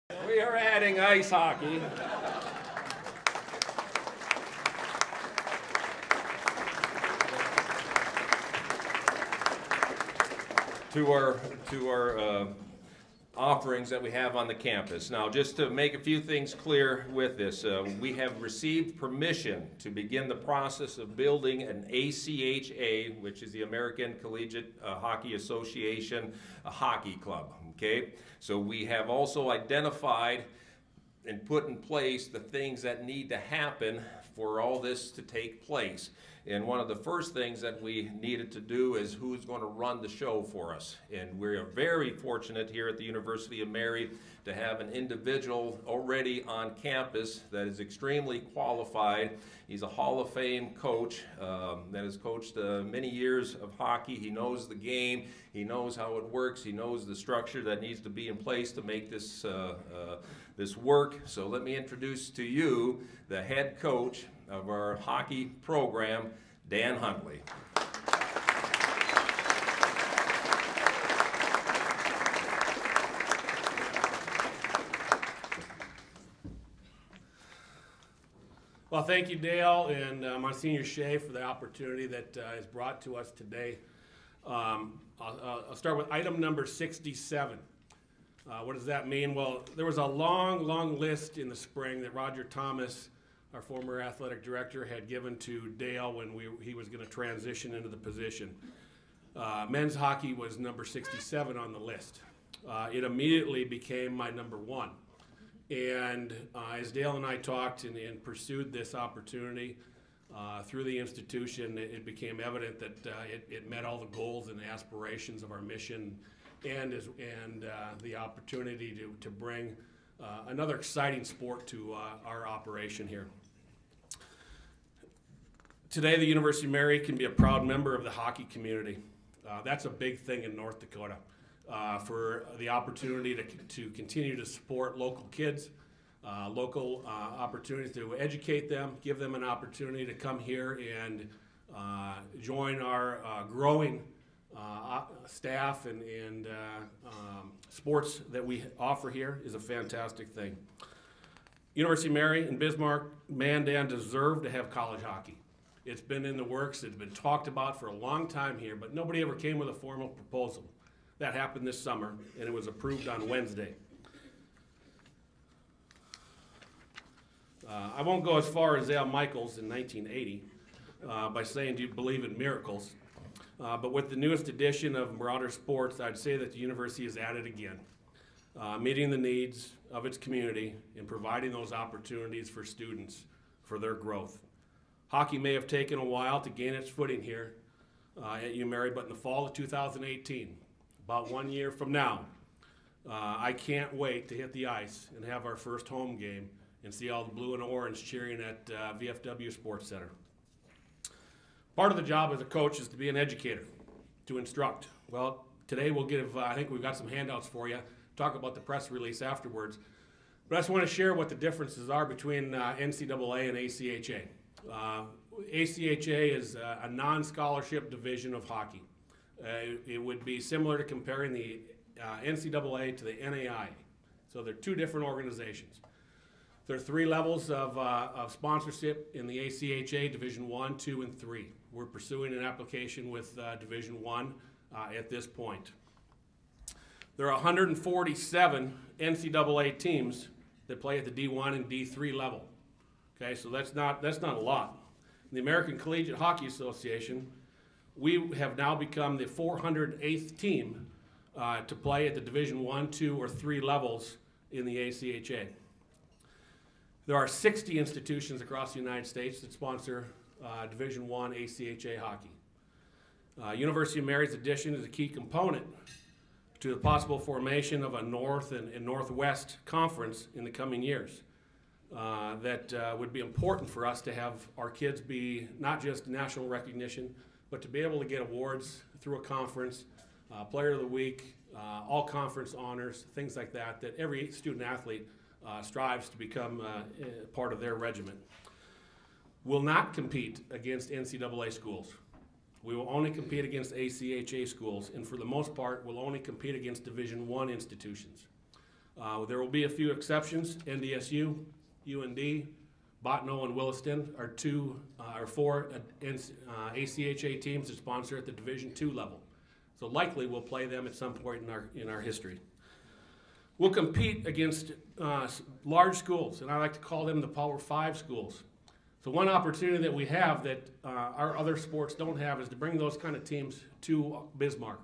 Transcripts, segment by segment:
We are adding ice hockey. To our offerings that we have on the campus. Now, just to make a few things clear with this, we have received permission to begin the process of building an ACHA, which is the American Collegiate Hockey Association, a hockey club, okay? So we have also identified and put in place the things that need to happen for all this to take place. And one of the first things that we needed to do is who's going to run the show for us. And we are very fortunate here at the University of Mary to have an individual already on campus that is extremely qualified. He's a Hall of Fame coach that has coached many years of hockey. He knows the game. He knows how it works. He knows the structure that needs to be in place to make this, this work. So let me introduce to you the head coach of our hockey program, Dan Huntley. Well, thank you, Dale, and Monsignor Shea for the opportunity that is brought to us today. I'll start with item number 67. What does that mean? Well, there was a long list in the spring that Roger Thomas, our former athletic director, had given to Dale when he was going to transition into the position. Men's hockey was number 67 on the list. It immediately became my number 1. And as Dale and I talked and pursued this opportunity through the institution, it became evident that it met all the goals and aspirations of our mission and the opportunity to bring another exciting sport to our operation here. Today, the University of Mary can be a proud member of the hockey community. That's a big thing in North Dakota. For the opportunity to continue to support local kids, local opportunities to educate them, give them an opportunity to come here and join our growing staff and sports that we offer here is a fantastic thing. University of Mary and Bismarck, Mandan deserve to have college hockey. It's been in the works, it's been talked about for a long time here, but nobody ever came with a formal proposal. That happened this summer, and it was approved on Wednesday. I won't go as far as Al Michaels in 1980 by saying, do you believe in miracles? But with the newest edition of Marauders Sports, I'd say that the university is at it again, meeting the needs of its community and providing those opportunities for students for their growth. Hockey may have taken a while to gain its footing here at UMary, but in the fall of 2018, about 1 year from now, I can't wait to hit the ice and have our first home game and see all the blue and orange cheering at VFW Sports Center. Part of the job as a coach is to be an educator, to instruct. Well, today we'll give, I think we've got some handouts for you, talk about the press release afterwards. But I just want to share what the differences are between NCAA and ACHA. ACHA is a non-scholarship division of hockey. It would be similar to comparing the NCAA to the NAI. So they're two different organizations. There are 3 levels of sponsorship in the ACHA, Division I, II, and III. We're pursuing an application with Division I at this point. There are 147 NCAA teams that play at the D1 and D3 level. Okay, so that's not a lot. In the American Collegiate Hockey Association, we have now become the 408th team to play at the Division I, II, or III levels in the ACHA. There are 60 institutions across the United States that sponsor Division I ACHA hockey. University of Mary's addition is a key component to the possible formation of a North and Northwest conference in the coming years. That would be important for us to have our kids be not just national recognition, but to be able to get awards through a conference, Player of the Week, all conference honors, things like that, that every student athlete strives to become part of their regiment. Will not compete against NCAA schools. We will only compete against ACHA schools, and for the most part, we'll only compete against Division I institutions. There will be a few exceptions. NDSU, UND, Bottineau, and Williston are four ACHA teams that sponsor at the Division II level. So likely we'll play them at some point in our history. We'll compete against large schools, and I like to call them the Power 5 schools. So one opportunity that we have that our other sports don't have is to bring those kind of teams to Bismarck,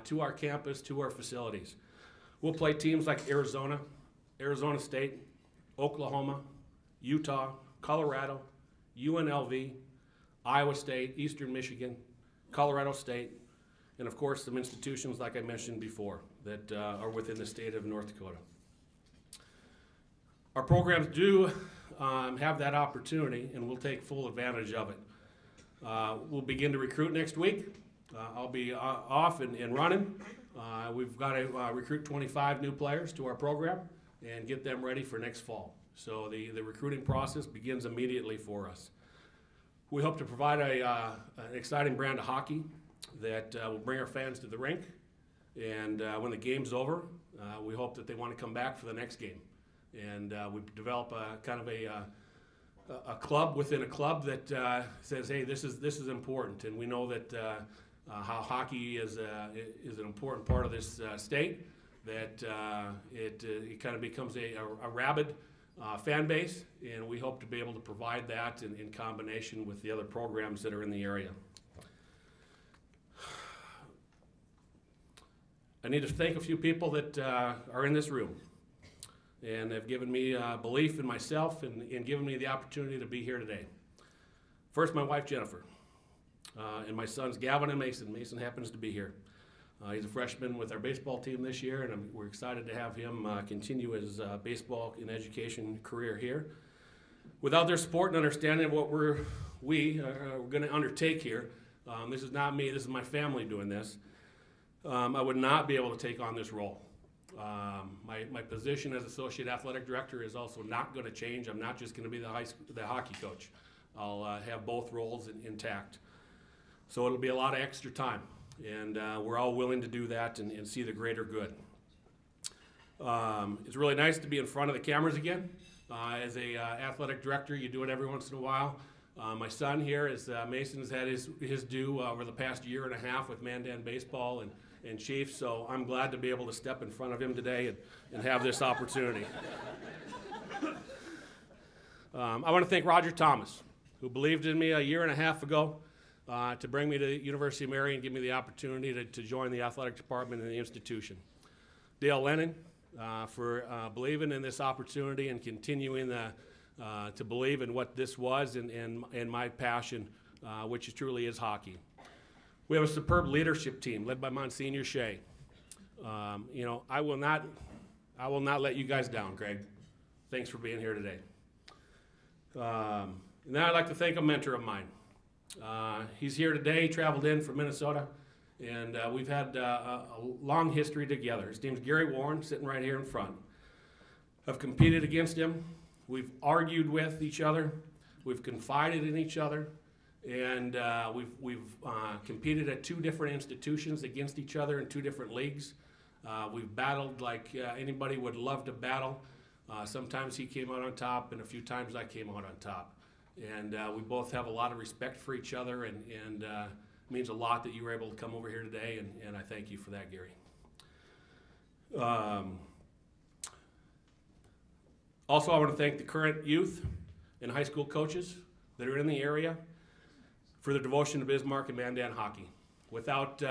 to our campus, to our facilities. We'll play teams like Arizona, Arizona State, Oklahoma, Utah, Colorado, UNLV, Iowa State, Eastern Michigan, Colorado State, and of course some institutions like I mentioned before that are within the state of North Dakota. Our programs do have that opportunity, and we'll take full advantage of it. We'll begin to recruit next week. I'll be off and running. We've got to recruit 25 new players to our program and get them ready for next fall. So the recruiting process begins immediately for us. We hope to provide an exciting brand of hockey that will bring our fans to the rink. And when the game's over, we hope that they want to come back for the next game. And we develop a kind of a club within a club that says, hey, this is important. And we know that how hockey is an important part of this state, that it kind of becomes a rabid fan base, and we hope to be able to provide that in combination with the other programs that are in the area. I need to thank a few people that are in this room and have given me belief in myself and given me the opportunity to be here today. First, my wife, Jennifer, and my sons, Gavin and Mason. Mason happens to be here. He's a freshman with our baseball team this year, and we're excited to have him continue his baseball and education career here. Without their support and understanding of what we're going to undertake here, this is not me, this is my family doing this, I would not be able to take on this role. My position as Associate Athletic Director is also not going to change. I'm not just going to be the hockey coach. I'll have both roles intact. So it'll be a lot of extra time, and we're all willing to do that and see the greater good. It's really nice to be in front of the cameras again. As a athletic director, you do it every once in a while. My son here, Mason, has had his due over the past year and a half with Mandan Baseball and Chiefs, so I'm glad to be able to step in front of him today and have this opportunity. I want to thank Roger Thomas, who believed in me a year and a half ago to bring me to the University of Marion and give me the opportunity to join the athletic department in the institution. Dale Lennon for believing in this opportunity and continuing to believe in what this was and my passion, which truly is hockey. We have a superb leadership team led by Monsignor Shea. I will not let you guys down, Greg. Thanks for being here today. And then I'd like to thank a mentor of mine. He's here today. He traveled in from Minnesota, and we've had a long history together. His name's Gary Warren, sitting right here in front. I've competed against him. We've argued with each other. We've confided in each other. And we've competed at two different institutions against each other in two different leagues. We've battled like anybody would love to battle. Sometimes he came out on top, and a few times I came out on top. And we both have a lot of respect for each other, and it means a lot that you were able to come over here today, and I thank you for that, Gary. Also, I want to thank the current youth and high school coaches that are in the area for their devotion to Bismarck and Mandan hockey. Without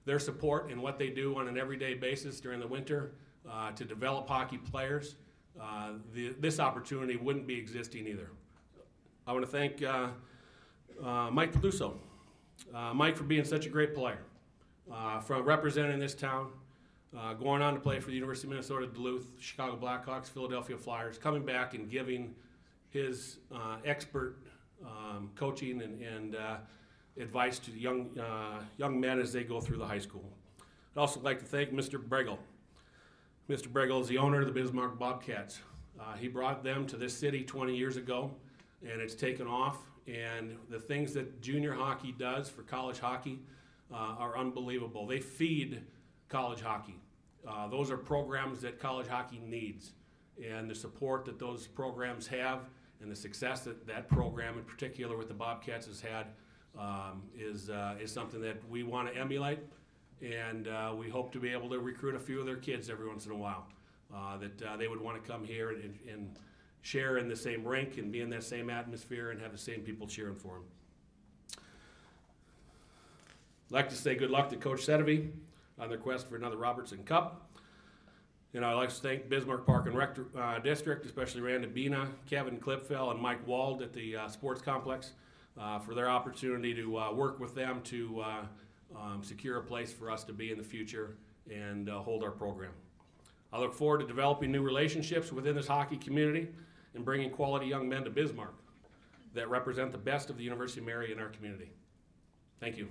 their support and what they do on an everyday basis during the winter to develop hockey players, this opportunity wouldn't be existing either. I want to thank Mike Peluso. Mike for being such a great player, from representing this town, going on to play for the University of Minnesota Duluth, Chicago Blackhawks, Philadelphia Flyers, coming back and giving his expert coaching and advice to young men as they go through the high school. I'd also like to thank Mr. Bregel. Mr. Bregel is the owner of the Bismarck Bobcats. He brought them to this city 20 years ago, and it's taken off. And the things that junior hockey does for college hockey are unbelievable. They feed college hockey. Those are programs that college hockey needs, and the support that those programs have and the success that that program in particular with the Bobcats has had is something that we want to emulate, and we hope to be able to recruit a few of their kids every once in a while that they would want to come here and share in the same rink and be in that same atmosphere and have the same people cheering for them. I'd like to say good luck to Coach Sedevy on their quest for another Robertson Cup. And I'd like to thank Bismarck Park and Rec District, especially Randy Bina, Kevin Klipfel, and Mike Wald at the sports complex for their opportunity to work with them to secure a place for us to be in the future and hold our program. I look forward to developing new relationships within this hockey community and bringing quality young men to Bismarck that represent the best of the University of Mary in our community. Thank you.